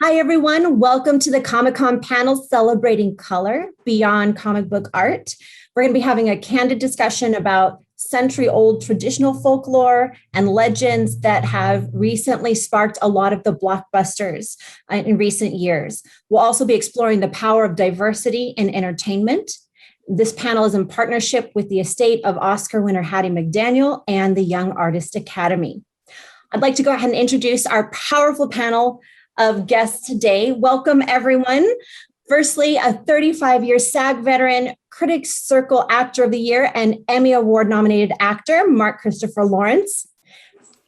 Hi, everyone. Welcome to the Comic-Con panel celebrating color beyond comic book art. We're going to be having a candid discussion about century-old traditional folklore and legends that have recently sparked a lot of the blockbusters in recent years. We'll also be exploring the power of diversity in entertainment. This panel is in partnership with the estate of Oscar winner Hattie McDaniel and the Young Artist Academy. I'd like to go ahead and introduce our powerful panel of guests today. Welcome, everyone. Firstly, a 35-year SAG veteran, Critics Circle Actor of the Year, and Emmy Award-nominated actor, Mark Christopher Lawrence.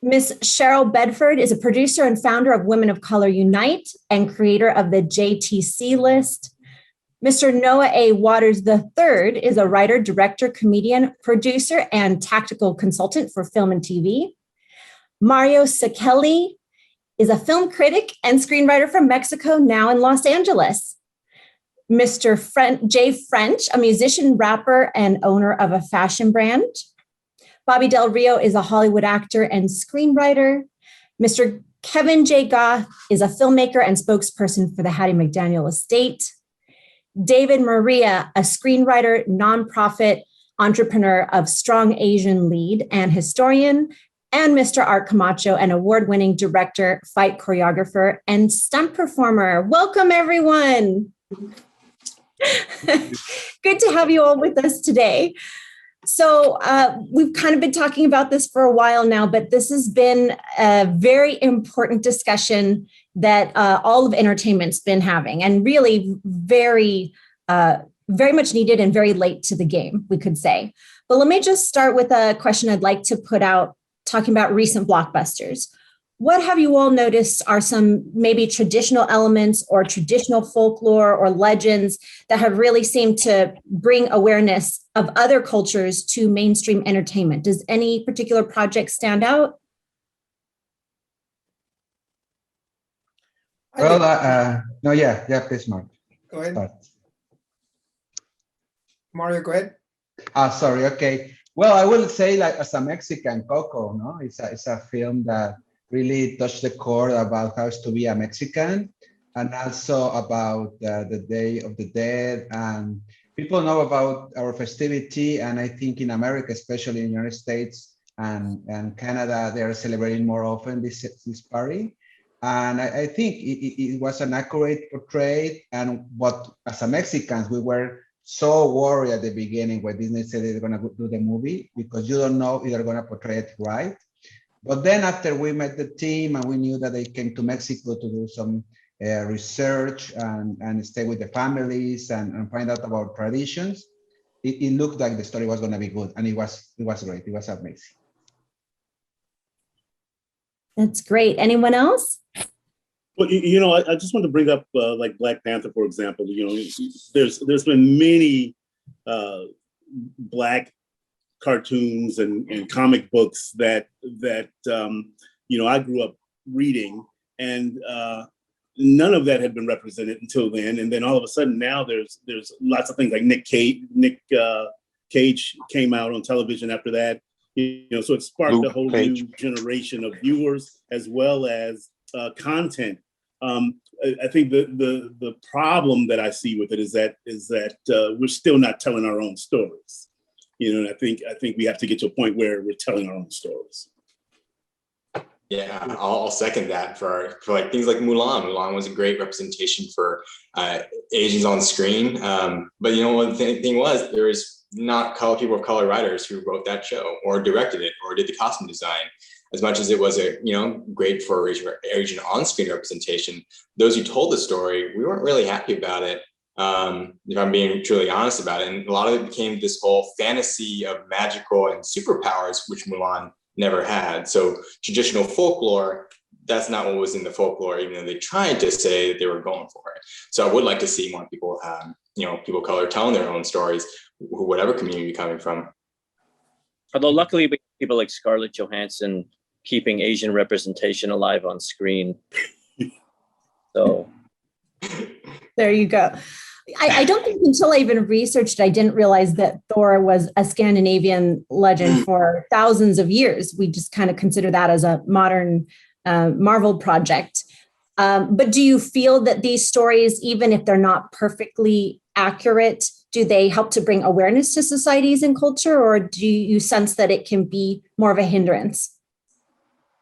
Miss Cheryl Bedford is a producer and founder of Women of Color Unite and creator of the JTC List. Mr. Noah A. Waters III is a writer, director, comedian, producer, and tactical consultant for film and TV. Mario Sekely is a film critic and screenwriter from Mexico, now in Los Angeles. Mr. Jay French, a musician, rapper, and owner of a fashion brand. Bobby Del Rio is a Hollywood actor and screenwriter. Mr. Kevin J. Goff is a filmmaker and spokesperson for the Hattie McDaniel estate. David Moriya, a screenwriter, nonprofit entrepreneur of Strong Asian Lead and historian. And Mr. Art Camacho, an award-winning director, fight choreographer, and stunt performer. Welcome, everyone. Good to have you all with us today. So we've kind of been talking about this for a while now, but this has been a very important discussion that all of entertainment's been having, and really very much needed and very late to the game, we could say. But let me just start with a question I'd like to put out, talking about recent blockbusters. What have you all noticed are some maybe traditional elements or traditional folklore or legends that have really seemed to bring awareness of other cultures to mainstream entertainment? Does any particular project stand out? Well, please, Mark. Go ahead. Start. Mario, go ahead. Sorry, okay. Well, I will say, like, as a Mexican, Coco, no, it's a film that really touched the core about how it's to be a Mexican, and also about the Day of the Dead. And people know about our festivity, and I think in America, especially in the United States and Canada, they are celebrating more often this party. And I think it was an accurate portrait. And what, as a Mexicans, we were so worried at the beginning when Disney said they're going to do the movie, because you don't know if they're going to portray it right. But then after we met the team and we knew that they came to Mexico to do some research and stay with the families and find out about traditions, it looked like the story was going to be good. And it was great. It was amazing. That's great. Anyone else? Well, I just want to bring up like Black Panther, for example. There's been many Black cartoons and comic books that I grew up reading, and none of that had been represented until then. And then all of a sudden now there's lots of things like Nick Cage came out on television after that. So it sparked a whole new generation of viewers as well as content. I think the problem that I see with it is that we're still not telling our own stories. And I think we have to get to a point where we're telling our own stories. Yeah, I'll second that for like things like Mulan. Mulan was a great representation for Asians on screen. But one thing was, there was not people of color writers who wrote that show or directed it or did the costume design. As much as it was great for Asian on-screen representation, those who told the story, we weren't really happy about it. If I'm being truly honest about it, and a lot of it became this whole fantasy of magical and superpowers, which Mulan never had. So traditional folklore, that's not what was in the folklore, even though they tried to say that they were going for it. So I would like to see more people, people of color telling their own stories, whatever community you're coming from. Although luckily, we have people like Scarlett Johansson keeping Asian representation alive on screen. So there you go. I don't think until I even researched, I didn't realize that Thor was a Scandinavian legend for thousands of years. We just kind of consider that as a modern Marvel project. But do you feel that these stories, even if they're not perfectly accurate, do they help to bring awareness to societies and culture, or do you sense that it can be more of a hindrance?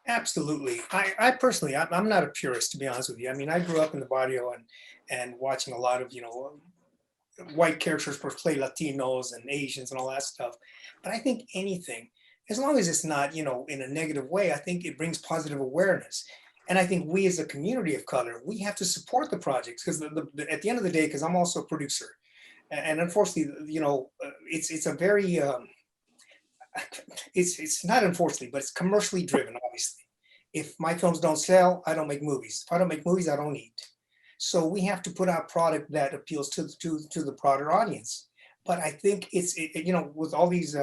Absolutely. I personally, I'm not a purist, to be honest with you. I mean, I grew up in the barrio and watching a lot of, white characters portray Latinos and Asians and all that stuff. But I think anything, as long as it's not, in a negative way, I think it brings positive awareness. And I think we as a community of color, we have to support the projects because at the end of the day, because I'm also a producer, and unfortunately, it's a very, it's not unfortunately, but it's commercially driven, obviously. If my films don't sell, I don't make movies. If I don't make movies, I don't eat. So we have to put out product that appeals to the broader audience. But I think with all these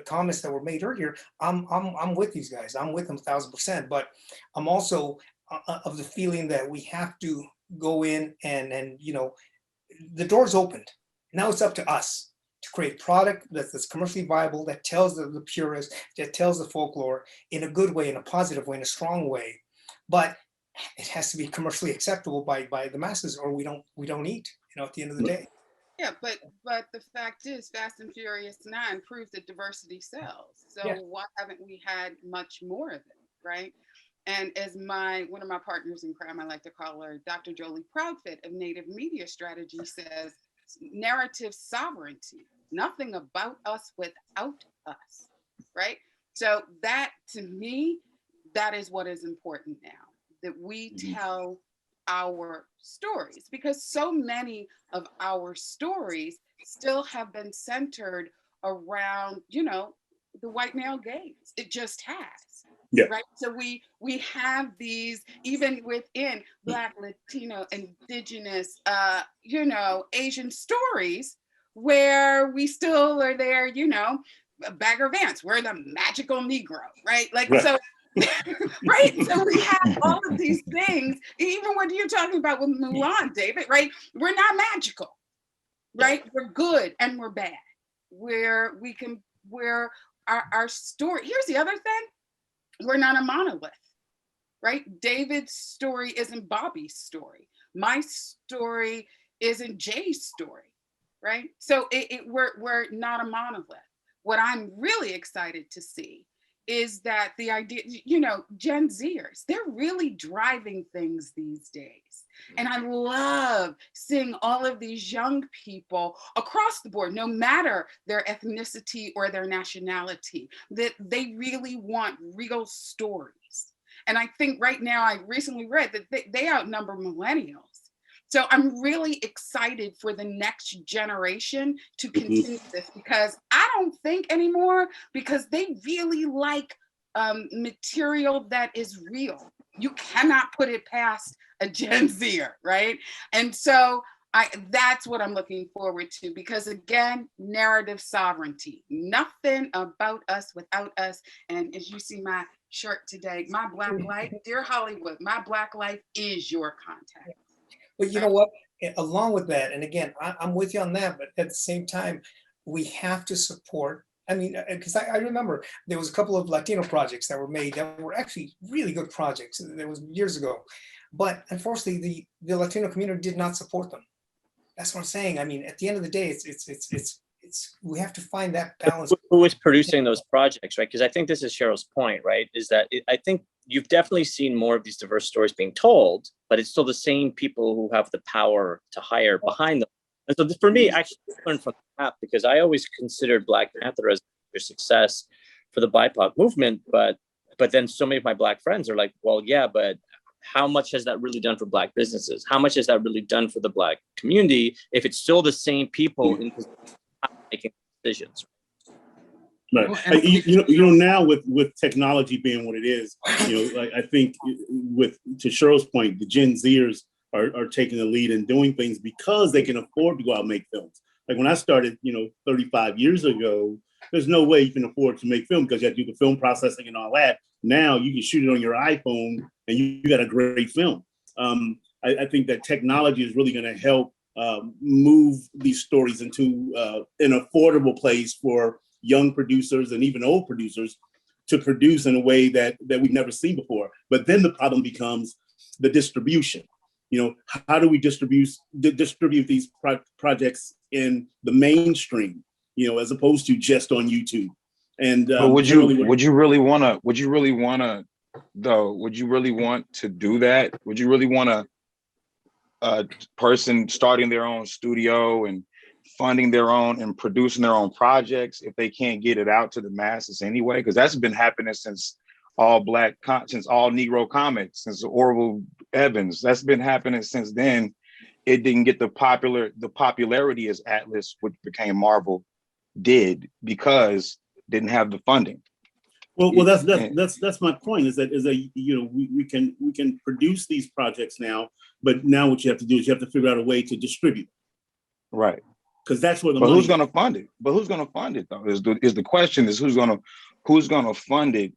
comments that were made earlier, I'm with these guys. I'm with them 1,000%. But I'm also of the feeling that we have to go in and the door's opened. Now it's up to us to create product that's commercially viable, that tells the purists, that tells the folklore in a good way, in a positive way, in a strong way. But it has to be commercially acceptable by the masses, or we don't eat, at the end of the day. Yeah, but the fact is, Fast and Furious 9 proves that diversity sells. So yeah. Why haven't we had much more of it, right? And as one of my partners in crime, I like to call her Dr. Jolie Proudfit of Native Media Strategy, says, narrative sovereignty, nothing about us without us, right? So that, to me, that is what is important now, that we tell our stories, because so many of our stories still have been centered around, the white male gaze. It just has. Yeah. Right. So we have these, even within Black, Latino, Indigenous, Asian stories, where we still are there, Bagger Vance, we're the magical Negro, right? Right. So, right. So we have all of these things, even what you're talking about with Mulan, David, right? We're not magical, right? We're good and we're bad. Where our story, here's the other thing. We're not a monolith, right? David's story isn't Bobby's story. My story isn't Jay's story, right? So we're not a monolith. What I'm really excited to see is that the idea, Gen Zers, they're really driving things these days. And I love seeing all of these young people across the board, no matter their ethnicity or their nationality, that they really want real stories. And I think right now, I recently read that they outnumber millennials. So I'm really excited for the next generation to continue this, because I don't think anymore, because they really like material that is real. You cannot put it past a Gen Zer, right? And so that's what I'm looking forward to, because again, narrative sovereignty, nothing about us without us. And as you see my shirt today, my Black life, dear Hollywood, my Black life is your contact. But you know what, along with that, and again, I'm with you on that, but at the same time, we have to support, because I remember there was a couple of Latino projects that were made that were actually really good projects. That was years ago. But unfortunately, the Latino community did not support them. That's what I'm saying. At the end of the day, it's we have to find that balance. Who is producing those projects, right? Because I think this is Cheryl's point, right? Is that I think you've definitely seen more of these diverse stories being told, but it's still the same people who have the power to hire behind them. And so for me, actually, I learned from that, because I always considered Black Panther as a success for the BIPOC movement, but then so many of my Black friends are like, well, yeah, but how much has that really done for Black businesses? How much has that really done for the Black community if it's still the same people making decisions? Right. Now with technology being what it is, I think to Cheryl's point, the Gen Zers are taking the lead and doing things because they can afford to go out and make films. Like when I started, 35 years ago, there's no way you can afford to make film because you have to do the film processing and all that. Now you can shoot it on your iPhone and you got a great film. I think that technology is really going to help move these stories into an affordable place for young producers and even old producers to produce in a way that we've never seen before. But then the problem becomes, the distribution. How do we distribute these projects in the mainstream, as opposed to just on YouTube? And but would you really want to do that? Would you really want a person starting their own studio and funding their own and producing their own projects if they can't get it out to the masses anyway? Because that's been happening since all Negro comics, since Orville Evans. That's been happening since then. It didn't get the popularity as Atlas, which became Marvel, did, because it didn't have the funding. Well, that's my point. Is that we can produce these projects now, but now what you have to do is you have to figure out a way to distribute. Right. Because that's where the money. Who's going to fund it? But who's going to fund it though? Is the question is who's going to fund it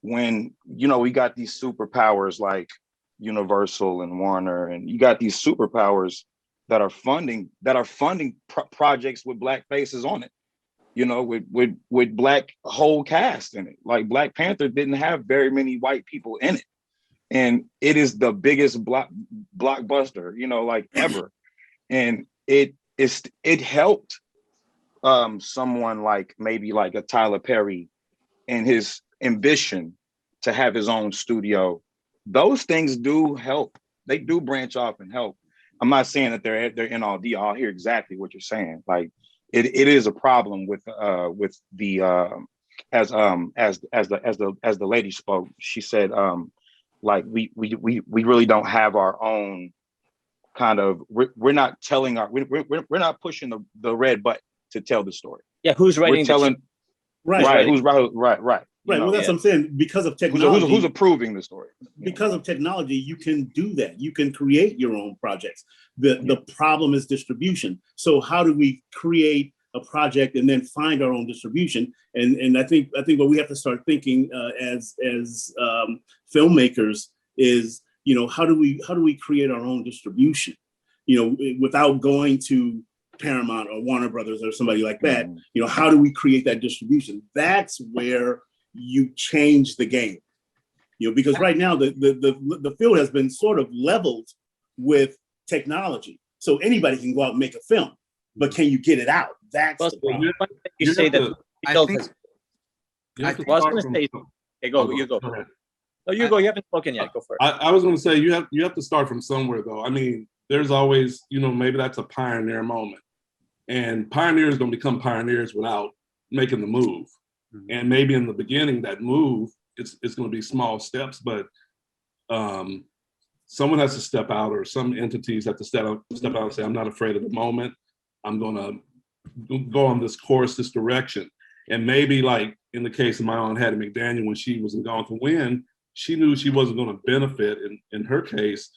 when we got these superpowers like Universal and Warner, and you got these superpowers that are funding projects with Black faces on it. With Black whole cast in it. Like Black Panther didn't have very many white people in it, and it is the biggest blockbuster, like ever, and it helped someone like maybe like a Tyler Perry and his ambition to have his own studio. Those things do help. They do branch off and help. I'm not saying that they're in all D. I'll hear exactly what you're saying. Like it is a problem with the as the lady spoke. She said like we really don't have our own kind of. We're not telling we're not pushing the red button to tell the story. Yeah, who's writing? We're telling right. Who's right. Right. Well, that's what I'm saying. Because of technology, who's approving the story? Because of technology, you can do that. You can create your own projects. The problem is distribution. So how do we create a project and then find our own distribution? And I think what we have to start thinking as filmmakers is, how do we create our own distribution? Without going to Paramount or Warner Brothers or somebody like that. How do we create that distribution? That's where you change the game, because right now the field has been sort of leveled with technology, so anybody can go out and make a film, but can you get it out? That's the problem. You say that. You go. No, you go. You haven't spoken yet. Go for it. I was going to say you have to start from somewhere, though. I mean, there's always maybe that's a pioneer moment, and pioneers don't become pioneers without making the move. And maybe in the beginning, that move, it's going to be small steps, but someone has to step out, or some entities have to step out and say, I'm not afraid of the moment. I'm going to go on this course, this direction. And maybe like in the case of my Aunt Hattie McDaniel, when she was in Gone to Win, she knew she wasn't going to benefit in her case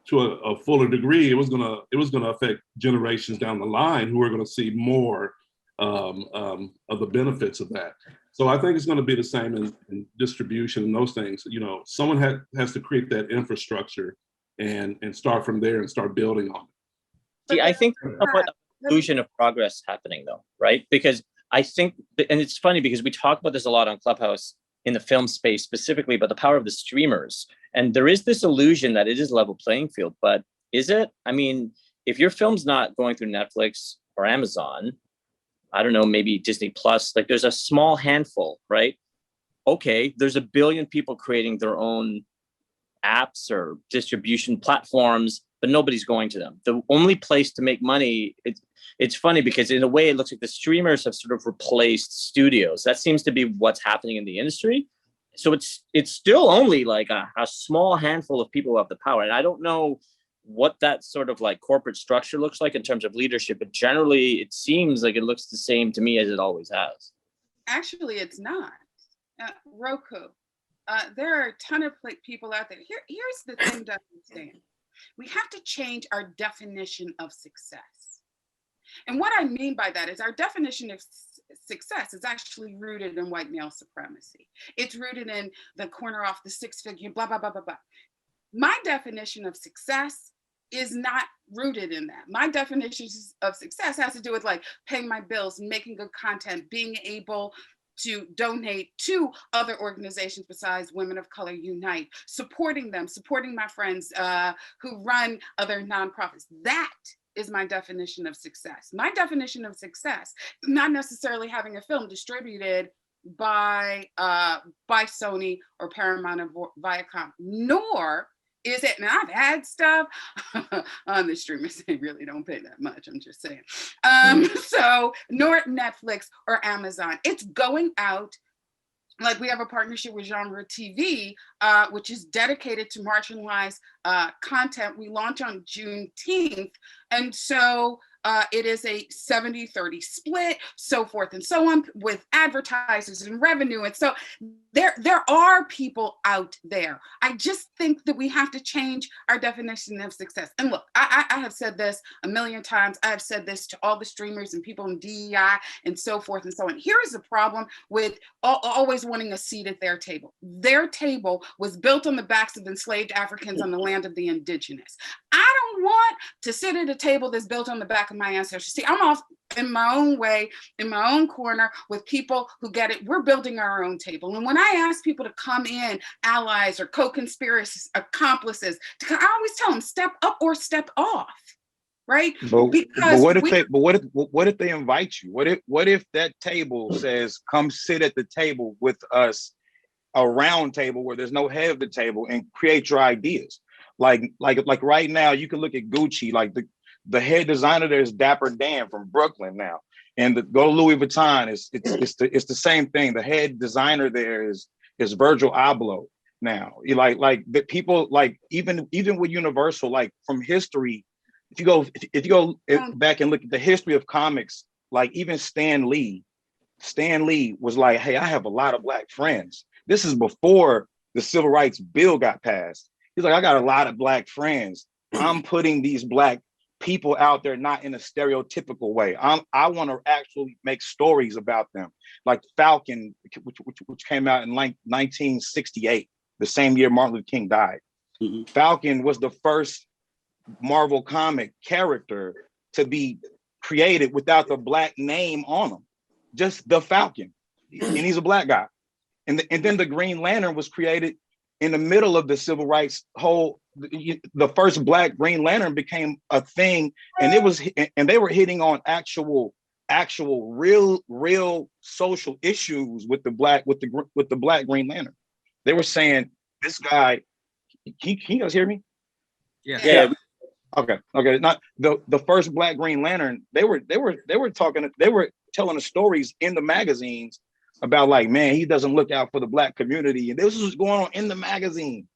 to a fuller degree. It was going to affect generations down the line who are going to see more of the benefits of that. So I think it's going to be the same in distribution and those things. Someone has to create that infrastructure and start from there and start building on it. See, I think somewhat illusion of progress happening though, right? Because I think, and it's funny because we talk about this a lot on Clubhouse in the film space specifically, about the power of the streamers. And there is this illusion that it is a level playing field, but is it? I mean, if your film's not going through Netflix or Amazon, I don't know, maybe Disney Plus, like there's a small handful, right? Okay, there's a billion people creating their own apps or distribution platforms, but nobody's going to them. The only place to make money, it's funny because in a way it looks like the streamers have sort of replaced studios. That seems to be what's happening in the industry. So it's still only like a small handful of people who have the power. And I don't know what that sort of like corporate structure looks like in terms of leadership, but generally it seems like it looks the same to me as it always has. Actually, it's not. Roku. There are a ton of people out there. Here's the thing to understand. We have to change our definition of success. And what I mean by that is our definition of success is actually rooted in white male supremacy. It's rooted in the corner off the six-figure, blah, blah, blah, blah, blah. My definition of success is not rooted in that. My definition of success has to do with like paying my bills, making good content, being able to donate to other organizations besides Women of Color Unite, supporting them, supporting my friends who run other nonprofits. That is my definition of success. My definition of success, not necessarily having a film distributed by Sony or Paramount or Viacom, nor is it, and I've had stuff on the streamers, they really don't pay that much, I'm just saying. So, nor Netflix or Amazon. It's going out, like we have a partnership with Genre TV, which is dedicated to marginalized content. We launch on Juneteenth. And so it is a 70-30 split, so forth and so on, with advertisers and revenue. And so there are people out there. I just think that we have to change our definition of success. And look, I have said this a million times. I have said this to all the streamers and people in DEI and so forth and so on. Here is the problem with always wanting a seat at their table. Their table was built on the backs of enslaved Africans on the land of the indigenous. I don't want to sit at a table that's built on the back of my ancestors. See, I'm off in my own way, in my own corner with people who get it. We're building our own table. And when I ask people to come in, allies or co-conspirators, accomplices, I always tell them, step up or step off, right? But what if they invite you? What if that table says, come sit at the table with us, a round table where there's no head of the table, and create your ideas? Like right now, you can look at Gucci, like the head designer there is Dapper Dan from Brooklyn now. And go to Louis Vuitton, it's the same thing. The head designer there is Virgil Abloh now. Like the people, like even with Universal, like from history, if you go back and look at the history of comics, like even Stan Lee was like, hey, I have a lot of Black friends. This is before the Civil Rights Bill got passed. He's like, I got a lot of Black friends. I'm putting these Black people out there, not in a stereotypical way. I want to actually make stories about them. Like Falcon, which came out in like 1968, the same year Martin Luther King died. Mm-hmm. Falcon was the first Marvel comic character to be created without the Black name on him, just the Falcon, and he's a Black guy. And then the Green Lantern was created in the middle of the civil rights the first Black Green Lantern became a thing, and they were hitting on actual real social issues with the Black Green Lantern. They were saying, this guy, can you guys hear me? Yeah. Okay. Not the first Black Green Lantern. They were telling the stories in the magazines about, like, man, he doesn't look out for the Black community, and this was going on in the magazine.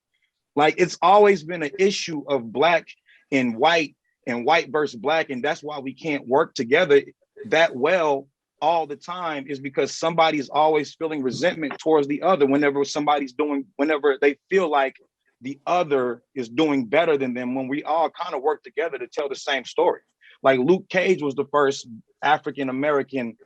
Like, it's always been an issue of Black and white versus Black, and that's why we can't work together that well all the time, is because somebody's always feeling resentment towards the other whenever they feel like the other is doing better than them, when we all kind of work together to tell the same story. Like Luke Cage was the first African-American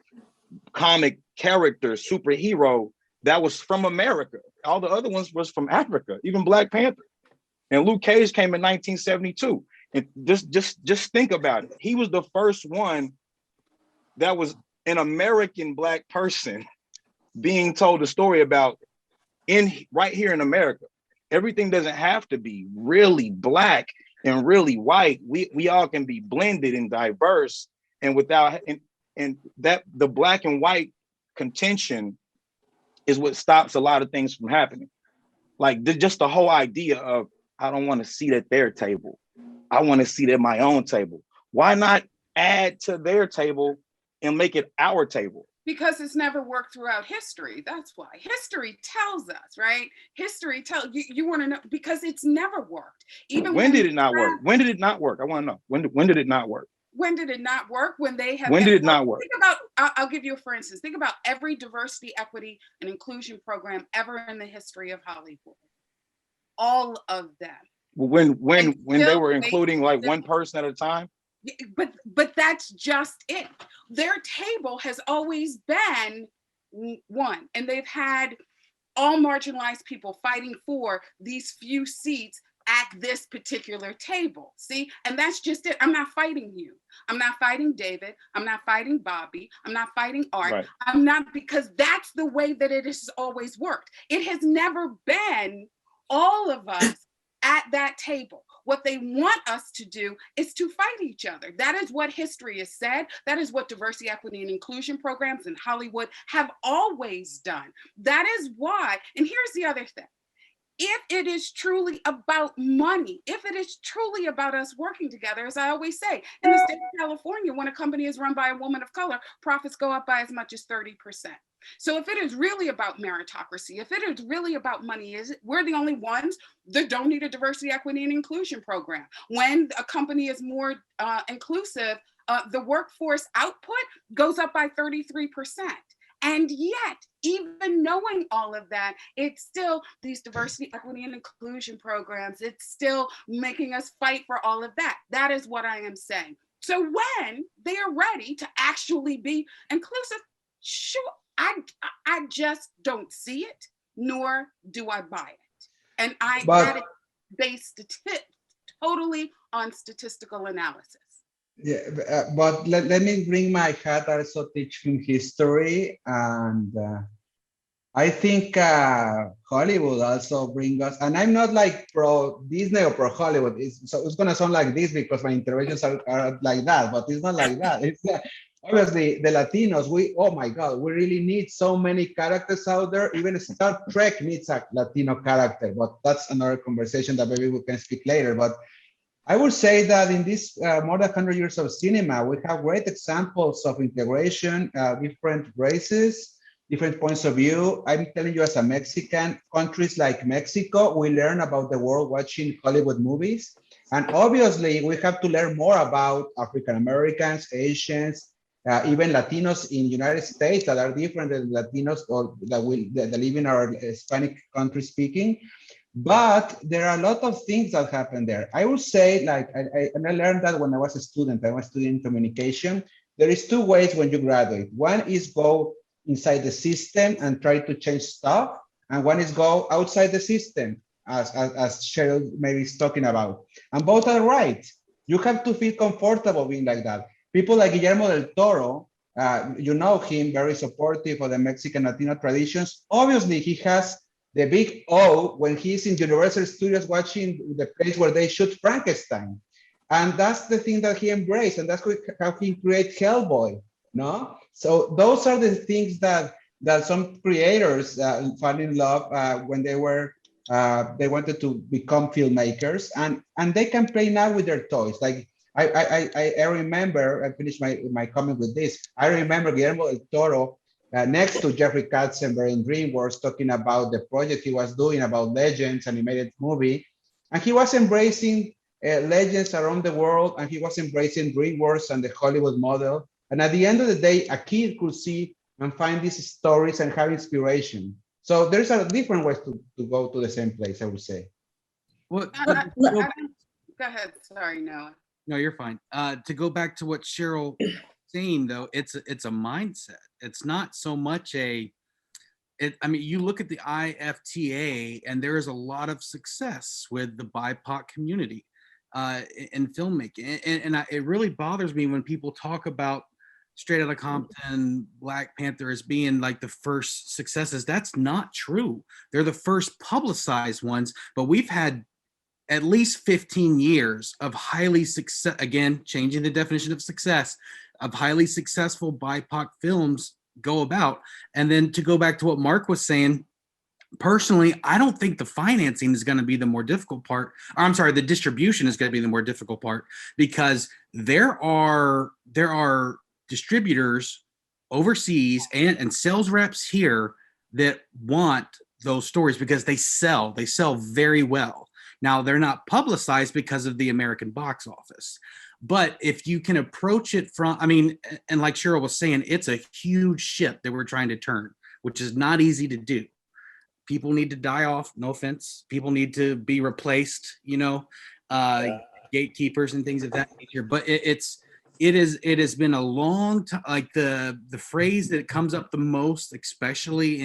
comic character, superhero that was from America. All the other ones was from Africa, even Black Panther. And Luke Cage came in 1972. And just think about it. He was the first one that was an American Black person being told a story about right here in America. Everything doesn't have to be really Black and really white. We all can be blended and diverse, and that the Black and white contention is what stops a lot of things from happening. Like just the whole idea of, I don't want to seat at their table, I want to seat at my own table. Why not add to their table and make it our table? Because it's never worked throughout history. That's why. History tells us, right? History tells you want to know, because it's never worked. Even when did it not work? When did it not work? I want to know. When did it not work? When did it not work? When did it not work? Think about, I'll give you for instance, think about every diversity, equity, and inclusion program ever in the history of Hollywood. All of them. When they were including like one person at a time? But that's just it. Their table has always been one, and they've had all marginalized people fighting for these few seats at this particular table. See, and that's just it. I'm not fighting you. I'm not fighting David. I'm not fighting Bobby. I'm not fighting Art. Right. I'm not, because that's the way that it has always worked. It has never been all of us at that table. What they want us to do is to fight each other. That is what history has said. That is what diversity, equity, and inclusion programs in Hollywood have always done. That is why, and here's the other thing. If it is truly about money, if it is truly about us working together, as I always say, in the state of California, when a company is run by a woman of color, profits go up by as much as 30%. So if it is really about meritocracy, if it is really about money, we're the only ones that don't need a diversity, equity, and inclusion program. When a company is more inclusive, the workforce output goes up by 33%. And yet, even knowing all of that, it's still these diversity, equity, and inclusion programs. It's still making us fight for all of that. That is what I am saying. So when they are ready to actually be inclusive, sure, I just don't see it, nor do I buy it. And that is based totally on statistical analysis. Yeah, but let me bring my hat. I also teach film history, and I think Hollywood also bring us, and I'm not like pro Disney or pro Hollywood. So it's gonna sound like this because my interventions are like that, but it's not like that. It's obviously the Latinos. Oh my God, we really need so many characters out there. Even Star Trek needs a Latino character, but that's another conversation that maybe we can speak later. But I would say that in this more than 100 years of cinema, we have great examples of integration, different races, different points of view. I'm telling you, as a Mexican, countries like Mexico, we learn about the world watching Hollywood movies. And obviously, we have to learn more about African Americans, Asians, even Latinos in the United States that are different than Latinos or that live in our Hispanic country speaking. But there are a lot of things that happen there. I would say, like, I learned that when I was a student. I was studying communication. There is two ways when you graduate. One is go inside the system and try to change stuff, and one is go outside the system, as Cheryl maybe is talking about. And both are right. You have to feel comfortable being like that. People like Guillermo del Toro, you know him, very supportive of the Mexican Latino traditions. Obviously, he has the big O when he's in Universal Studios watching the place where they shoot Frankenstein. And that's the thing that he embraced, and that's how he created Hellboy, no? So those are the things that some creators fell in love when they wanted to become filmmakers, and they can play now with their toys. Like I remember, I finished my comment with this. I remember Guillermo del Toro next to Jeffrey Katzenberg in DreamWorks talking about the project he was doing about Legends animated movie. And he was embracing legends around the world, and he was embracing DreamWorks and the Hollywood model. And at the end of the day, a kid could see and find these stories and have inspiration. So there's a different ways to go to the same place, I would say. Well, go ahead. Sorry, Noah. No, you're fine. To go back to what Cheryl saying though, it's a mindset. It's not so much I mean, you look at the IFTA, and there is a lot of success with the BIPOC community in filmmaking, and it really bothers me when people talk about Straight Outta Compton, Black Panther as being like the first successes. That's not true. They're the first publicized ones, but we've had at least 15 years of highly success, again, changing the definition of success, of highly successful BIPOC films go about. And then to go back to what Mark was saying, personally, I don't think the financing is going to be the more difficult part. Or, I'm sorry, the distribution is going to be the more difficult part, because there are distributors overseas and sales reps here that want those stories because they sell very well. Now, they're not publicized because of the American box office. But if you can approach it from, I mean, and like Cheryl was saying, it's a huge ship that we're trying to turn, which is not easy to do. People need to die off, no offense. People need to be replaced, gatekeepers and things of that nature. But it has been a long time. Like the phrase that comes up the most, especially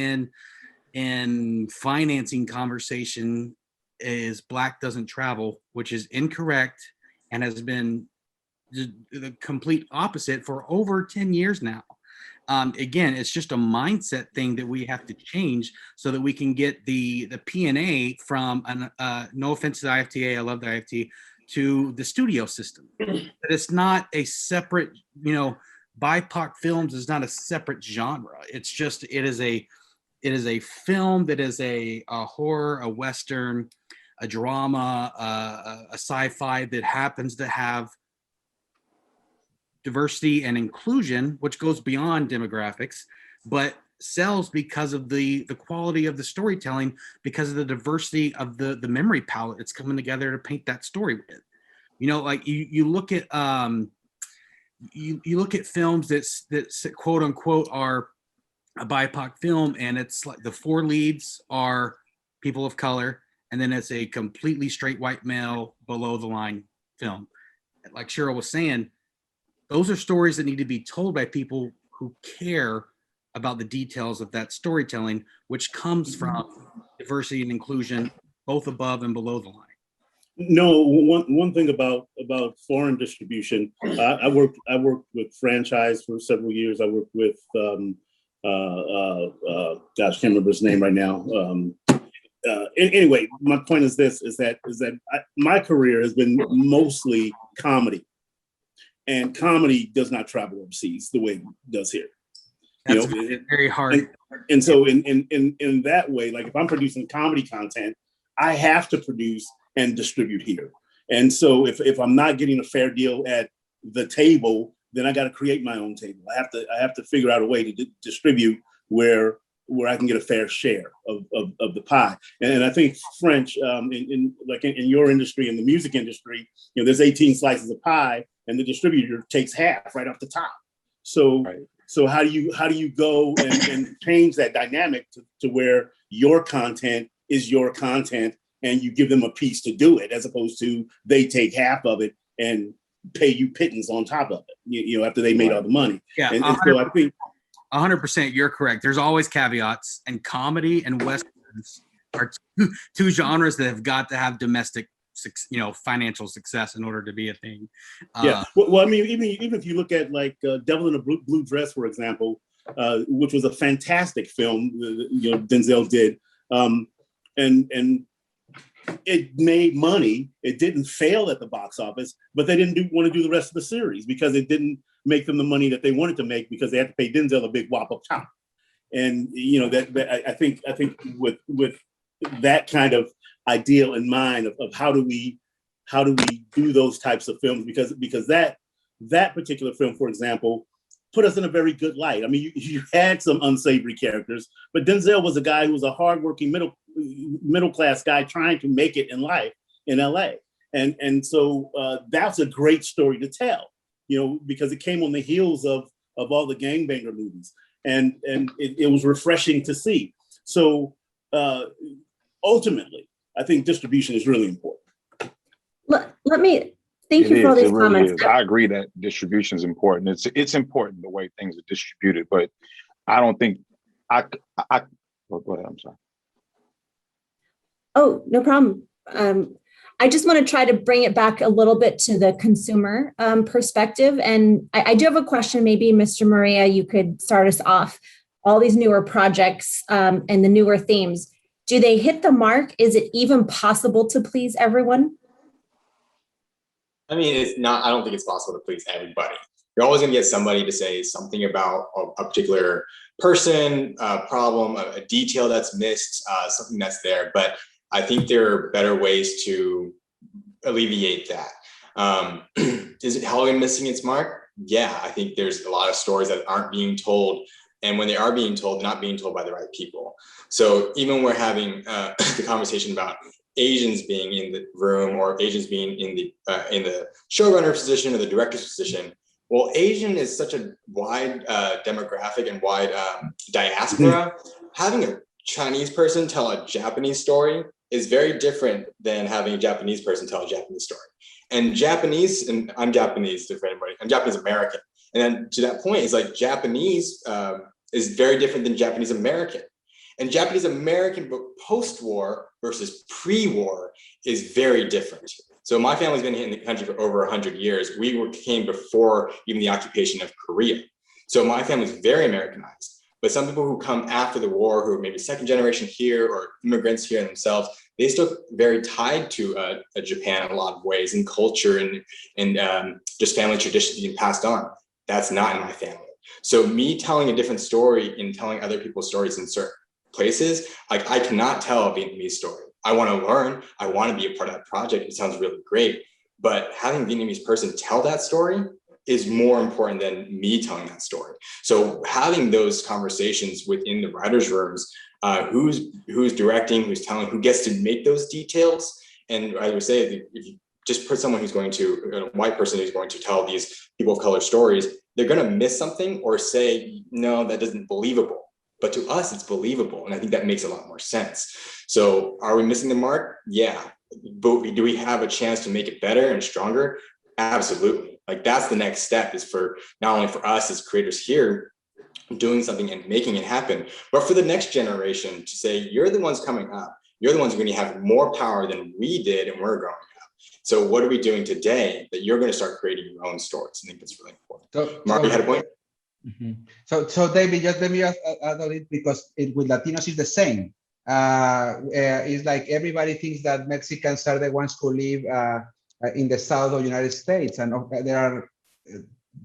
in financing conversation, is Black Doesn't Travel, which is incorrect and has been the complete opposite for over 10 years now. Again, it's just a mindset thing that we have to change so that we can get the P&A from no offense to the IFTA, I love the IFT, to the studio system. But it's not a separate, BIPOC films is not a separate genre. It's just, it is a film that is a horror, a Western, a drama, a sci-fi that happens to have diversity and inclusion, which goes beyond demographics, but sells because of the quality of the storytelling, because of the diversity of the memory palette it's coming together to paint that story with. Like you look at you look at films that quote unquote are a BIPOC film, and it's like the 4 leads are people of color, and then it's a completely straight white male below the line film. Like Cheryl was saying, those are stories that need to be told by people who care about the details of that storytelling, which comes from diversity and inclusion, both above and below the line. No, one thing about foreign distribution, I worked with franchise for several years. I worked with gosh, I can't remember his name right now. Anyway, my point is that my career has been mostly comedy. And comedy does not travel overseas the way it does here. That's very hard. And so in that way, like if I'm producing comedy content, I have to produce and distribute here. And so if I'm not getting a fair deal at the table, then I got to create my own table. I have to figure out a way to distribute where I can get a fair share of the pie. And I think French, in your industry, in the music industry, there's 18 slices of pie, and the distributor takes half right off the top. So right. So how do you go and change that dynamic to where your content is your content, and you give them a piece to do it, as opposed to they take half of it and pay you pittance on top of it, after they made all the money. Yeah, and so I think 100%, you're correct. There's always caveats, and comedy and westerns are two genres that have got to have domestic, financial success in order to be a thing. Yeah. Well, I mean, even if you look at like Devil in a Blue Dress, for example, which was a fantastic film, Denzel did, and it made money. It didn't fail at the box office, but they didn't want to do the rest of the series because it didn't make them the money that they wanted to make, because they had to pay Denzel a big whop up top. And that I think with that kind of ideal in mind of how do we do those types of films, because that particular film, for example, put us in a very good light. I mean, you had some unsavory characters, but Denzel was a guy who was a hardworking middle class guy trying to make it in life in LA, and so that's a great story to tell, because it came on the heels of all the gangbanger movies, and it was refreshing to see. So ultimately, I think distribution is really important. Let me thank you for all these comments. I agree that distribution is important. It's important the way things are distributed, but I don't think go ahead. I'm sorry. Oh, no problem. I just want to try to bring it back a little bit to the consumer perspective. And I do have a question. Maybe Mr. Moriya, you could start us off. All these newer projects and the newer themes, do they hit the mark? Is it even possible to please everyone? I mean, it's not. I don't think it's possible to please everybody. You're always going to get somebody to say something about a particular person, problem, a detail that's missed, something that's there. But I think there are better ways to alleviate that. Is it Halloween missing its mark? Yeah, I think there's a lot of stories that aren't being told. And when they are being told, they're not being told by the right people. So even when we're having the conversation about Asians being in the room, or Asians being in the showrunner position or the director's position, well, Asian is such a wide demographic and wide diaspora. Having a Chinese person tell a Japanese story is very different than having a Japanese person tell a Japanese story. And Japanese, and I'm Japanese, for anybody, I'm Japanese American. And then to that point, it's like Japanese is very different than Japanese American. And Japanese American book post-war versus pre-war is very different. So my family's been in the country for over 100 years. Came before even the occupation of Korea. So my family's very Americanized. But some people who come after the war, who are maybe second generation here or immigrants here themselves, they still very tied to Japan in a lot of ways, in culture and just family traditions being passed on. That's not in my family. So me telling a different story and telling other people's stories in certain places, like I cannot tell a Vietnamese story. I want to learn. I want to be a part of that project. It sounds really great. But having a Vietnamese person tell that story is more important than me telling that story. So having those conversations within the writers' rooms, who's directing, who's telling, who gets to make those details. And I would say, if you just put someone who's going to, a white person who's going to tell these people of color stories, they're going to miss something or say, no, that isn't believable. But to us, it's believable. And I think that makes a lot more sense. So are we missing the mark? Yeah. But do we have a chance to make it better and stronger? Absolutely. Like that's the next step, is for not only for us as creators here doing something and making it happen, but for the next generation to say, you're the ones coming up. You're the ones who are going to have more power than we did and we're growing up. So what are we doing today that you're going to start creating your own stories? I think that's really important. So, Mario, you had a point? Mm-hmm. So David, just let me add on it, because with Latinos is the same. It's like everybody thinks that Mexicans are the ones who live in the south of the United States, and there are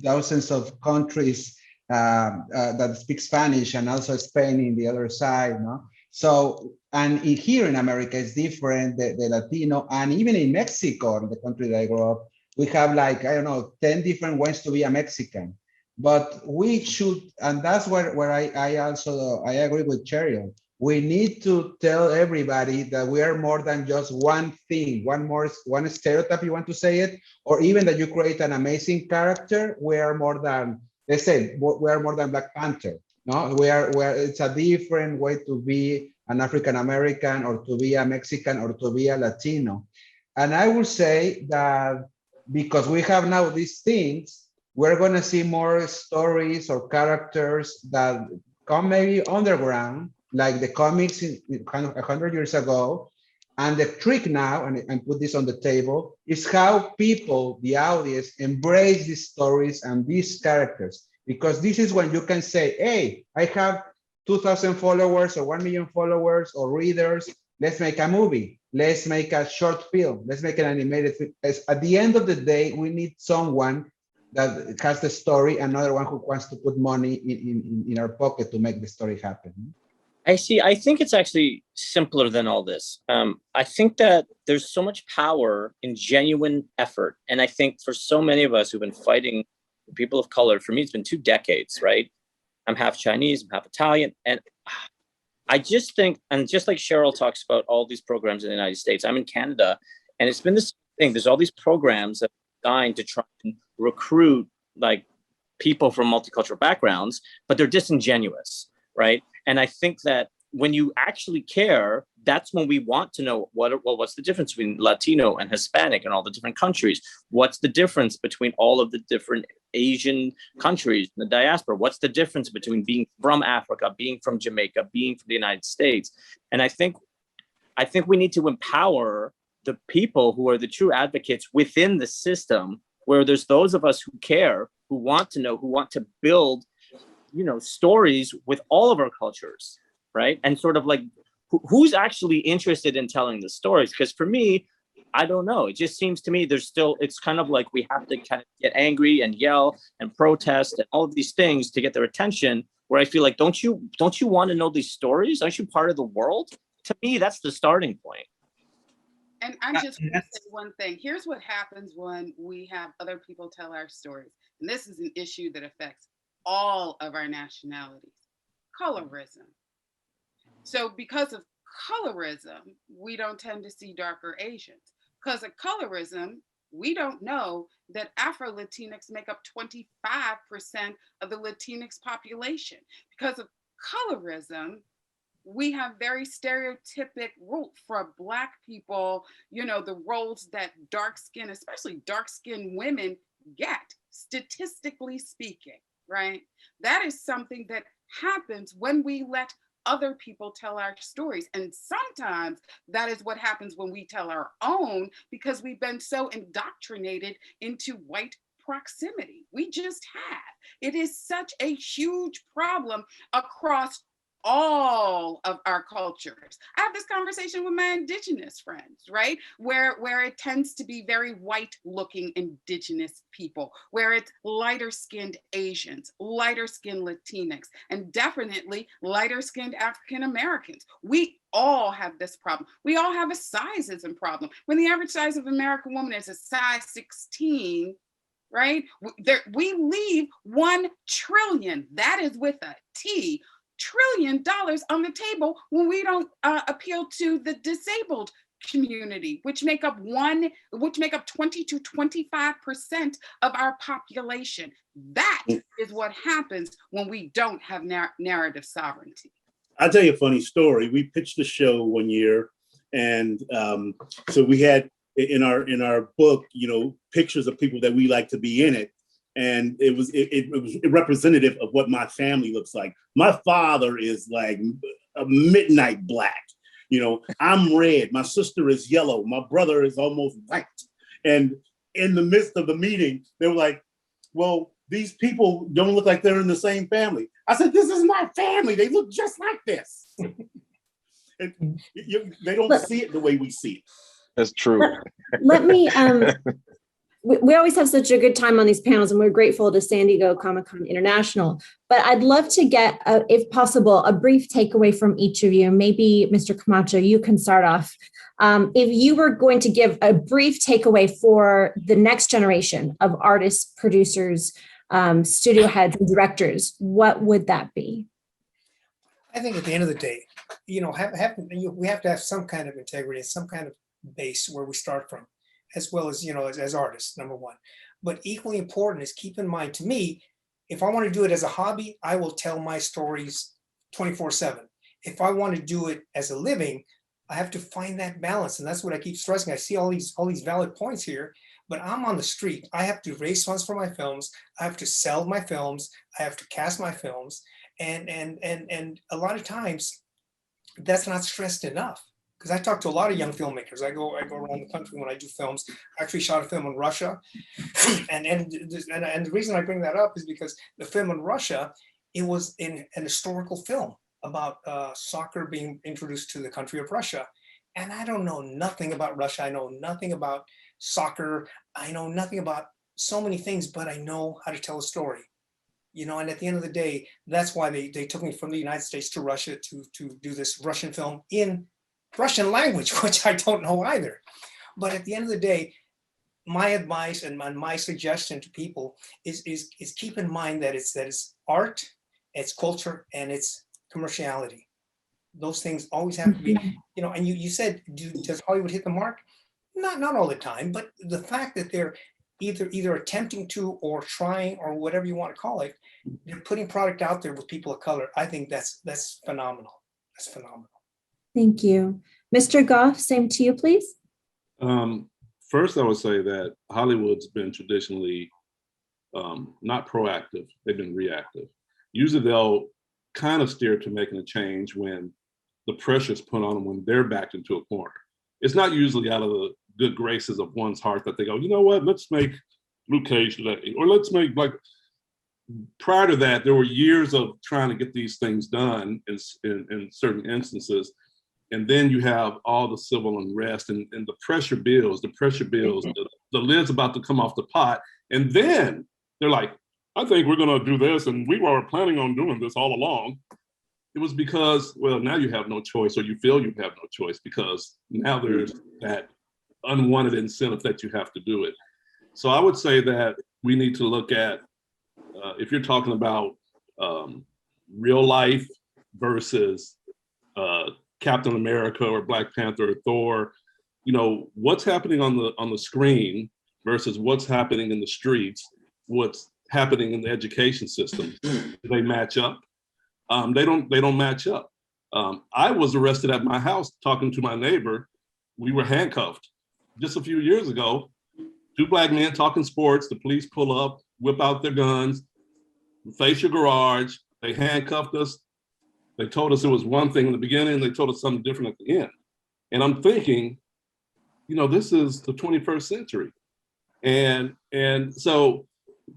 thousands of countries that speak Spanish, and also Spain in the other side, no? So, and here in America it's different, the Latino, and even in Mexico, the country that I grew up, we have like, I don't know, 10 different ways to be a Mexican. But we should, and that's where I also agree with Cheryl. We need to tell everybody that we are more than just one thing, one stereotype, you want to say it, or even that you create an amazing character. We are more than, they say, we are more than Black Panther. No, it's a different way to be an African American, or to be a Mexican, or to be a Latino. And I will say that because we have now these things, we're going to see more stories or characters that come maybe underground, like the comics in 100 years ago. And the trick now, and put this on the table, is how people, the audience, embrace these stories and these characters. Because this is when you can say, hey, I have 2,000 followers or 1 million followers or readers. Let's make a movie. Let's make a short film. Let's make an animated film. At the end of the day, we need someone that has the story, another one who wants to put money in our pocket to make the story happen. I see. I think it's actually simpler than all this. I think that there's so much power in genuine effort. And I think for so many of us who've been fighting people of color, for me, it's been 2 decades, right? I'm half Chinese, I'm half Italian. And I just think, and just like Cheryl talks about all these programs in the United States, I'm in Canada, and it's been this thing. There's all these programs that are designed to try and recruit like people from multicultural backgrounds, but they're disingenuous, right? And I think that when you actually care, that's when we want to know what's the difference between Latino and Hispanic in all the different countries. What's the difference between all of the different Asian countries, the diaspora? What's the difference between being from Africa, being from Jamaica, being from the United States? And I think we need to empower the people who are the true advocates within the system, where there's those of us who care, who want to know, who want to build, stories with all of our cultures, right? And sort of like, who's actually interested in telling the stories? Because for me, I don't know. It just seems to me it's kind of like we have to kind of get angry and yell and protest and all of these things to get their attention, where I feel like, don't you want to know these stories? Aren't you part of the world? To me, that's the starting point. And I'm just going to say one thing. Here's what happens when we have other people tell our stories. And this is an issue that affects all of our nationalities. Colorism. So because of colorism, we don't tend to see darker Asians. Because of colorism, we don't know that Afro-Latinx make up 25% of the Latinx population. Because of colorism, we have very stereotypic role for Black people, the roles that especially dark-skinned women get, statistically speaking, right? That is something that happens when we let other people tell our stories. And sometimes that is what happens when we tell our own, because we've been so indoctrinated into white proximity. We just have. It is such a huge problem across all of our cultures. I have this conversation with my indigenous friends, right? Where it tends to be very white looking indigenous people, where it's lighter skinned Asians, lighter skinned Latinx, and definitely lighter skinned African Americans. We all have this problem. We all have a sizeism problem. When the average size of an American woman is a size 16, right? We leave 1 trillion, that is with a T, $1 trillion on the table when we don't appeal to the disabled community, which make up 20 to 25% of our population. That is what happens when we don't have narrative sovereignty. I'll tell you a funny story. We pitched a show one year, and so we had in our book, pictures of people that we like to be in it. And it was representative of what my family looks like. My father is like a midnight black. I'm red. My sister is yellow. My brother is almost white. And in the midst of the meeting, they were like, well, these people don't look like they're in the same family. I said, this is my family. They look just like this. And they don't see it the way we see it. That's true. Let me, we always have such a good time on these panels, and we're grateful to San Diego Comic-Con International. But I'd love to get, if possible, a brief takeaway from each of you. Maybe Mr. Camacho, you can start off. If you were going to give a brief takeaway for the next generation of artists, producers, studio heads, and directors, what would that be? I think at the end of the day, we have to have some kind of integrity and some kind of base where we start from, as well as, as artists, number one. But equally important is keep in mind, to me, if I want to do it as a hobby, I will tell my stories 24/7. If I want to do it as a living, I have to find that balance. And that's what I keep stressing. I see all these valid points here, but I'm on the street. I have to raise funds for my films. I have to sell my films. I have to cast my films. And a lot of times that's not stressed enough. Because I talk to a lot of young filmmakers. I go around the country when I do films. I actually shot a film in Russia, and the reason I bring that up is because the film in Russia, it was an historical film about soccer being introduced to the country of Russia, and I don't know nothing about Russia. I know nothing about soccer. I know nothing about so many things, but I know how to tell a story. And at the end of the day, that's why they took me from the United States to Russia to do this Russian film in Russian language, which I don't know either. But at the end of the day, my advice and my suggestion to people is keep in mind that it's art, it's culture, and it's commerciality. Those things always have to be, and you said, does Hollywood hit the mark? Not all the time, but the fact that they're either attempting to or trying or whatever you want to call it, they're putting product out there with people of color. I think that's phenomenal. That's phenomenal. Thank you. Mr. Goff, same to you, please. First, I would say that Hollywood's been traditionally not proactive. They've been reactive. Usually they'll kind of steer to making a change when the pressure's put on them, when they're backed into a corner. It's not usually out of the good graces of one's heart that they go, you know what, let's make Luke Cage today, or let's make, like, prior to that, there were years of trying to get these things done in certain instances. And then you have all the civil unrest and the pressure builds, the lid's about to come off the pot. And then they're like, I think we're gonna do this, and we were planning on doing this all along. It was because, well, now you have no choice, or you feel you have no choice, because now there's that unwanted incentive that you have to do it. So I would say that we need to look at, if you're talking about real life versus Captain America or Black Panther or Thor, what's happening on the screen versus what's happening in the streets, what's happening in the education system. Do they match up? They don't match up. I was arrested at my house talking to my neighbor. We were handcuffed just a few years ago. 2 Black men talking sports. The police pull up, whip out their guns, face your garage. They handcuffed us. They told us it was one thing in the beginning, they told us something different at the end. And I'm thinking, this is the 21st century. And so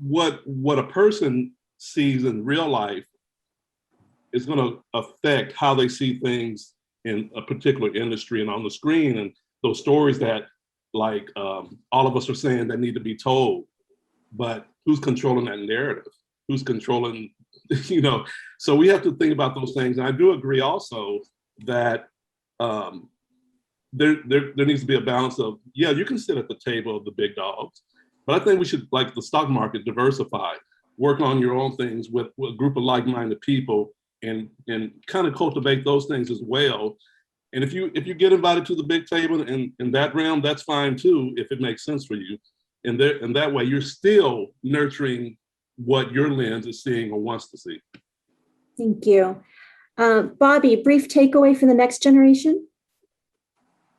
what a person sees in real life is going to affect how they see things in a particular industry and on the screen. And those stories that all of us are saying that need to be told, but who's controlling that narrative? Who's controlling, so we have to think about those things. And I do agree also that there needs to be a balance of, you can sit at the table of the big dogs, but I think we should, like the stock market, diversify, work on your own things with a group of like-minded people and kind of cultivate those things as well. And if you get invited to the big table in that realm, that's fine too, if it makes sense for you. And that way you're still nurturing what your lens is seeing or wants to see. Thank you. Bobby, brief takeaway for the next generation?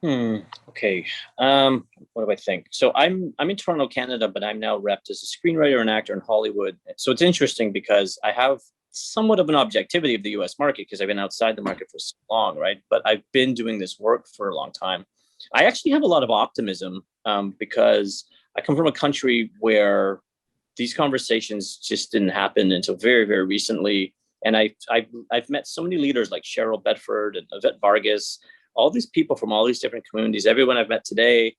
Okay. What do I think? So I'm in Toronto, Canada, but I'm now repped as a screenwriter and actor in Hollywood. So it's interesting because I have somewhat of an objectivity of the US market because I've been outside the market for so long, right? But I've been doing this work for a long time. I actually have a lot of optimism because I come from a country where these conversations just didn't happen until very, very recently. And I've met so many leaders like Cheryl Bedford and Yvette Vargas, all these people from all these different communities, everyone I've met today.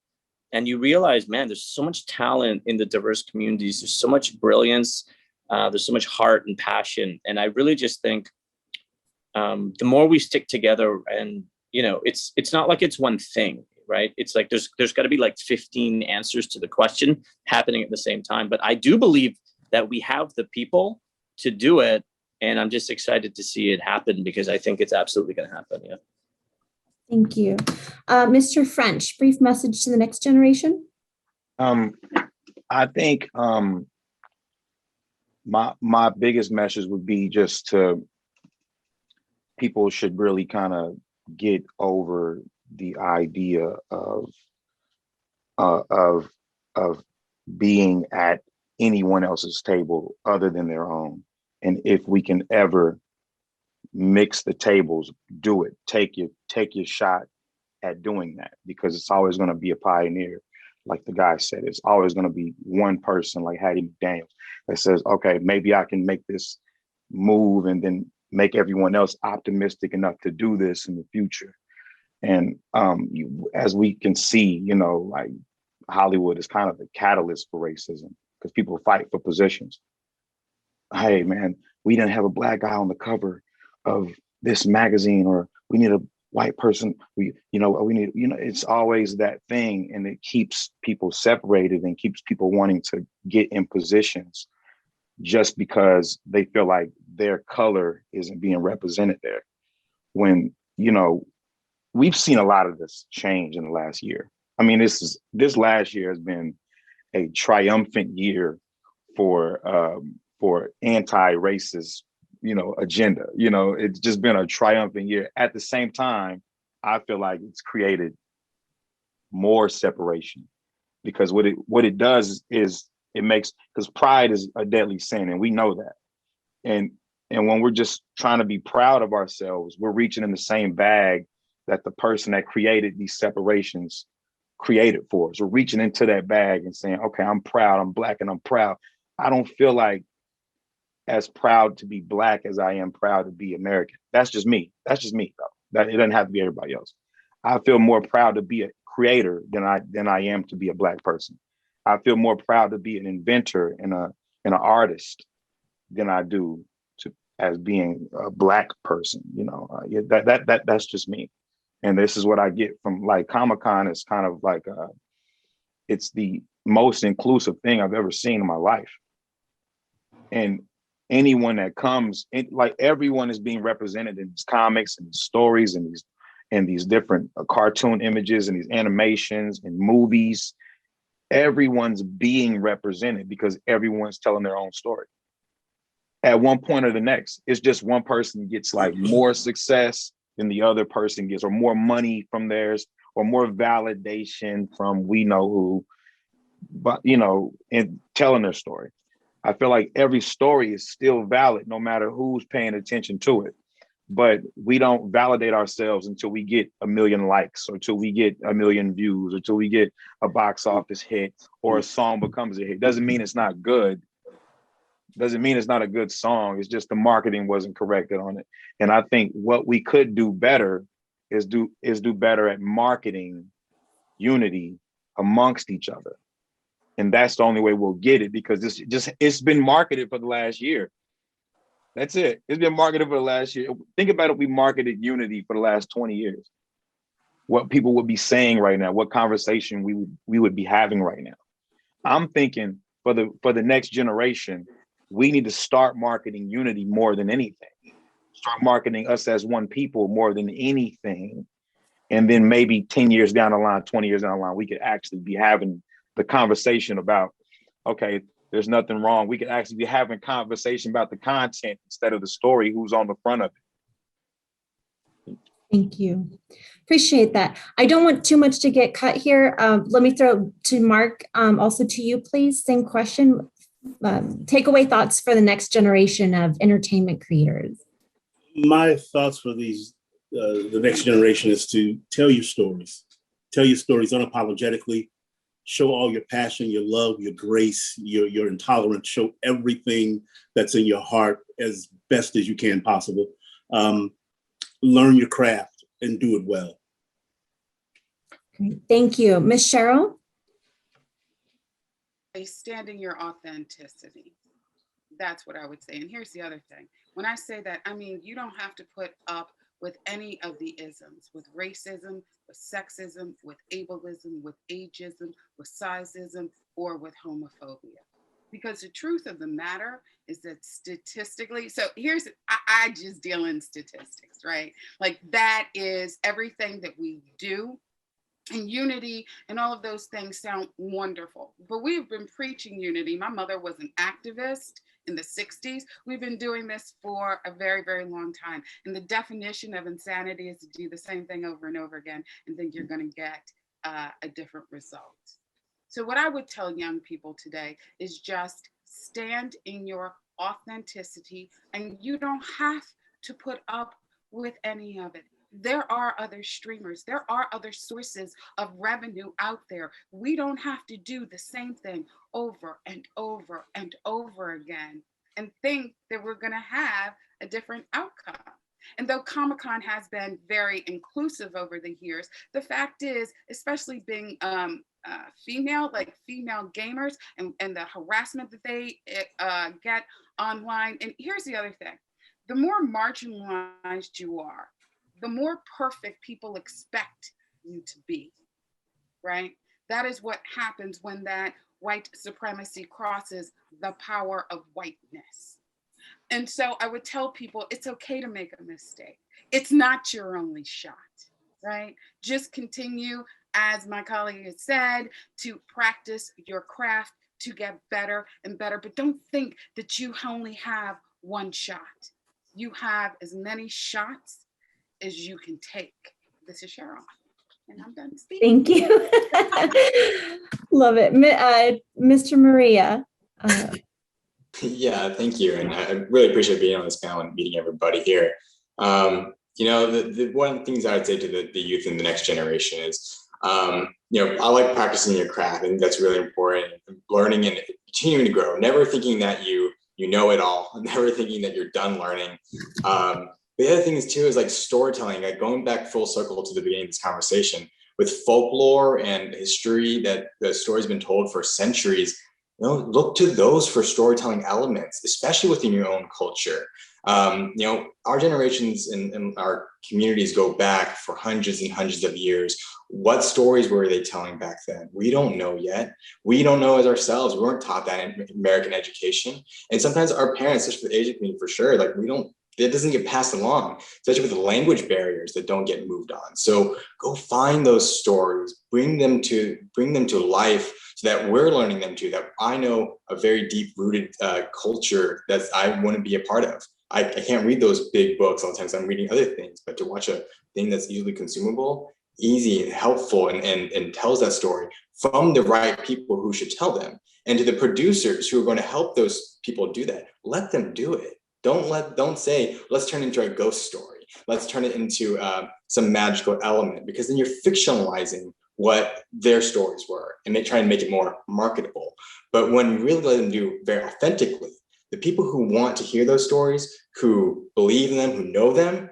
And you realize, man, there's so much talent in the diverse communities. There's so much brilliance. There's so much heart and passion. And I really just think the more we stick together and, it's not like it's one thing, right? It's like there's got to be like 15 answers to the question happening at the same time. But I do believe that we have the people to do it. And I'm just excited to see it happen because I think it's absolutely going to happen. Yeah. Thank you. Mr. French, brief message to the next generation. I think my biggest message would be just to people should really kind of get over the idea of being at anyone else's table other than their own. And if we can ever mix the tables, do it. Take your shot at doing that, because it's always going to be a pioneer. Like the guy said, it's always going to be one person like Hattie McDaniels that says, okay, maybe I can make this move and then make everyone else optimistic enough to do this in the future. And as we can see, like Hollywood is kind of the catalyst for racism because people fight for positions. Hey, man, we didn't have a black guy on the cover of this magazine, or we need a white person. We need, it's always that thing, and it keeps people separated and keeps people wanting to get in positions just because they feel like their color isn't being represented there. When, we've seen a lot of this change in the last year. I mean, this last year has been a triumphant year for anti-racist, agenda. It's just been a triumphant year. At the same time, I feel like it's created more separation, because what it does is it makes, because pride is a deadly sin, and we know that. And when we're just trying to be proud of ourselves, we're reaching in the same bag that the person that created these separations created for us. We're reaching into that bag and saying, okay, I'm proud, I'm Black, and I'm proud. I don't feel like as proud to be Black as I am proud to be American. That's just me. That's just me, though. That it doesn't have to be everybody else. I feel more proud to be a creator than I am to be a Black person. I feel more proud to be an inventor and an artist than I do as being a Black person. That's just me. And this is what I get from, like, Comic-Con is kind of like it's the most inclusive thing I've ever seen in my life. And anyone that comes, like, everyone is being represented in these comics and these stories and these different cartoon images and these animations and movies. Everyone's being represented because everyone's telling their own story. At one point or the next, it's just one person gets like more success than the other person gets, or more money from theirs, or more validation from we know who, but in telling their story. I feel like every story is still valid no matter who's paying attention to it. but we don't validate ourselves until we get 1 million likes, or until we get 1 million views, or until we get a box office hit, or a song becomes a hit. Doesn't mean it's not good. Doesn't mean it's not a good song. It's just the marketing wasn't corrected on it. And I think what we could do better is do better at marketing unity amongst each other. And that's the only way we'll get it, because it's been marketed for the last year. That's it. It's been marketed for the last year. Think about it. We marketed unity for the last 20 years. What people would be saying right now, what conversation we would be having right now. I'm thinking for the next generation, we need to start marketing unity more than anything. Start marketing us as one people more than anything. And then maybe 10 years down the line, 20 years down the line, we could actually be having the conversation about, okay, there's nothing wrong. We could actually be having conversation about the content instead of the story, who's on the front of it. Thank you. Appreciate that. I don't want too much to get cut here. Let me throw to Mark, also to you, please. Same question. Takeaway thoughts for the next generation of entertainment creators. My thoughts for the next generation is to tell your stories. Tell your stories unapologetically. Show all your passion, your love, your grace, your intolerance. Show everything that's in your heart as best as you can possible. Learn your craft and do it well. Great. Thank you. Ms. Cheryl? Stand in your authenticity. That's what I would say. And here's the other thing. When I say that, I mean, you don't have to put up with any of the isms, with racism, with sexism, with ableism, with ageism, with sizeism, or with homophobia. Because the truth of the matter is that statistically, so here's, I just deal in statistics, right? Like that is everything that we do. And unity and all of those things sound wonderful, but we've been preaching unity. My mother was an activist in the 60s. We've been doing this for a very, very long time. And the definition of insanity is to do the same thing over and over again and think you're going to get a different result. So what I would tell young people today is just stand in your authenticity, and you don't have to put up with any of it. There are other streamers. There are other sources of revenue out there. We don't have to do the same thing over and over and over again and think that we're going to have a different outcome. And though Comic-Con has been very inclusive over the years, the fact is, especially being female, like female gamers and the harassment that they get online. And here's the other thing. The more marginalized you are, the more perfect people expect you to be, right? That is what happens when that white supremacy crosses the power of whiteness. And so I would tell people it's okay to make a mistake. It's not your only shot, right? Just continue, as my colleague has said, to practice your craft to get better and better, but don't think that you only have one shot. You have as many shots as you can take. This is Cheryl, and I'm done speaking. Thank you. Love it. Mr. Moriya. Yeah, thank you. And I really appreciate being on this panel and meeting everybody here. You know, the one of the things I would say to the youth in the next generation is, you know, I like practicing your craft. I think that's really important. Learning and continuing to grow, never thinking that you know it all, never thinking that you're done learning. The other thing is too is like storytelling, like going back full circle to the beginning of this conversation with folklore and history that the story's been told for centuries. You know, look to those for storytelling elements, especially within your own culture. You know, our generations and our communities go back for hundreds and hundreds of years. What stories were they telling back then? We don't know yet. We don't know as ourselves. We weren't taught that in American education. And sometimes our parents, especially the Asian community for sure, like it doesn't get passed along, especially with the language barriers that don't get moved on. So go find those stories, bring them to life so that we're learning them too, that I know a very deep rooted culture that I want to be a part of. I can't read those big books all the time, so I'm reading other things, but to watch a thing that's easily consumable, easy and helpful and tells that story from the right people who should tell them, and to the producers who are going to help those people do that, let them do it. Don't say, let's turn into a ghost story. Let's turn it into some magical element, because then you're fictionalizing what their stories were and try and make it more marketable. But when you really let them do very authentically, the people who want to hear those stories, who believe in them,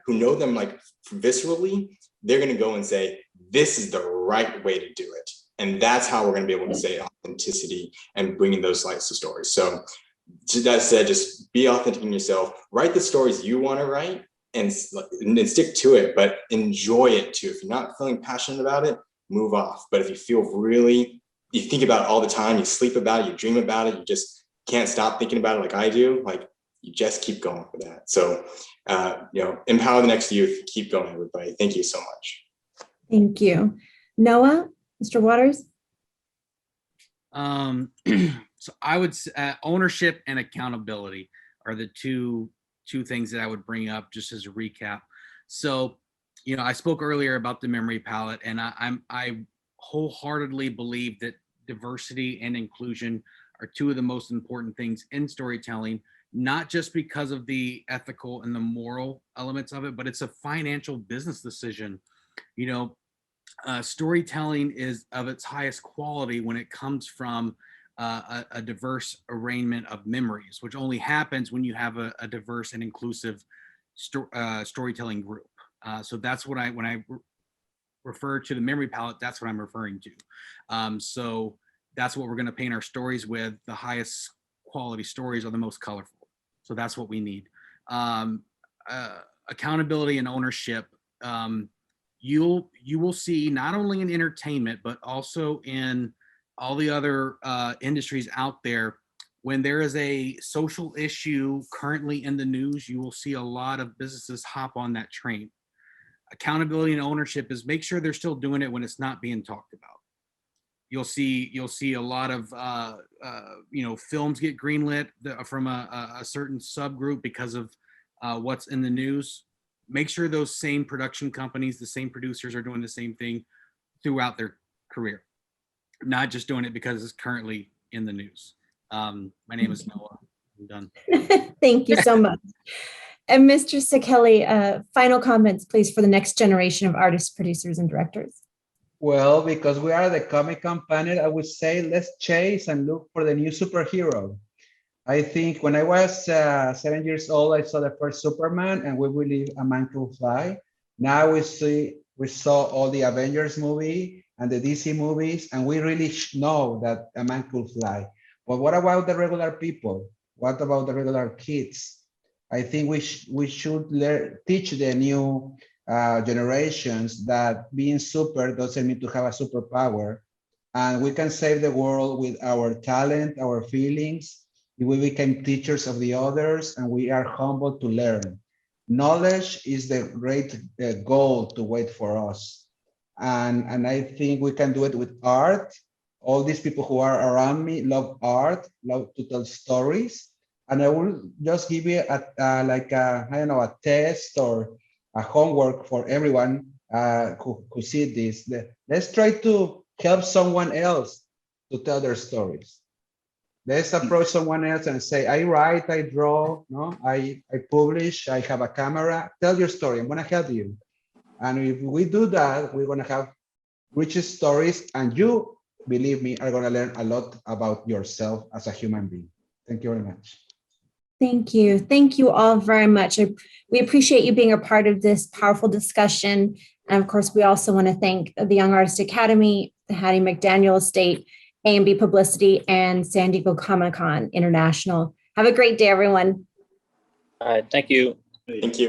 who know them like viscerally, they're going to go and say, this is the right way to do it. And that's how we're going to be able to say authenticity and bringing those slices of stories. So to that said, just be authentic in yourself, write the stories you want to write and stick to it, but enjoy it too. If you're not feeling passionate about it, move off. But if you feel you think about it all the time, you sleep about it, you dream about it, you just can't stop thinking about it like I do, like you just keep going for that. So, empower the next youth, keep going, everybody. Thank you so much. Thank you. Noah, Mr. Waters? So I would say ownership and accountability are the two things that I would bring up just as a recap. So, I spoke earlier about the memory palette, and I wholeheartedly believe that diversity and inclusion are two of the most important things in storytelling, not just because of the ethical and the moral elements of it, but it's a financial business decision. Storytelling is of its highest quality when it comes from a diverse arrangement of memories, which only happens when you have a diverse and inclusive storytelling group. So that's what when I refer to the memory palette, that's what I'm referring to. So that's what we're going to paint our stories with. The highest quality stories are the most colorful. So that's what we need. Accountability and ownership. You will see not only in entertainment, but also in all the other industries out there, when there is a social issue currently in the news, you will see a lot of businesses hop on that train. Accountability and ownership is make sure they're still doing it when it's not being talked about. You'll see a lot of films get greenlit from a certain subgroup because of what's in the news. Make sure those same production companies, the same producers are doing the same thing throughout their career, not just doing it because it's currently in the news. My name is Noah. I'm done. Thank you so much. And Mr. Sekely, final comments, please, for the next generation of artists, producers, and directors. Well, because we are the Comic-Con panel, I would say let's chase and look for the new superhero. I think when I was 7 years old, I saw the first Superman, and we believe a man could fly. Now we saw all the Avengers movie and the DC movies, and we really know that a man could fly. But what about the regular people? What about the regular kids? I think we should teach the new generations that being super doesn't mean to have a superpower, and we can save the world with our talent, our feelings. We become teachers of the others, and we are humble to learn. Knowledge is the great goal to wait for us. And I think we can do it with art. All these people who are around me love art, love to tell stories. And I will just give you a test or a homework for everyone who see this. Let's try to help someone else to tell their stories. Let's approach someone else and say, I write, I draw, no, I publish, I have a camera. Tell your story, I'm gonna help you. And if we do that, we're gonna have rich stories, and you, believe me, are gonna learn a lot about yourself as a human being. Thank you very much. Thank you. Thank you all very much. We appreciate you being a part of this powerful discussion. And of course, we also want to thank the Young Artist Academy, the Hattie McDaniel Estate, A&B Publicity, and San Diego Comic-Con International. Have a great day, everyone. All right. Thank you. Thank you.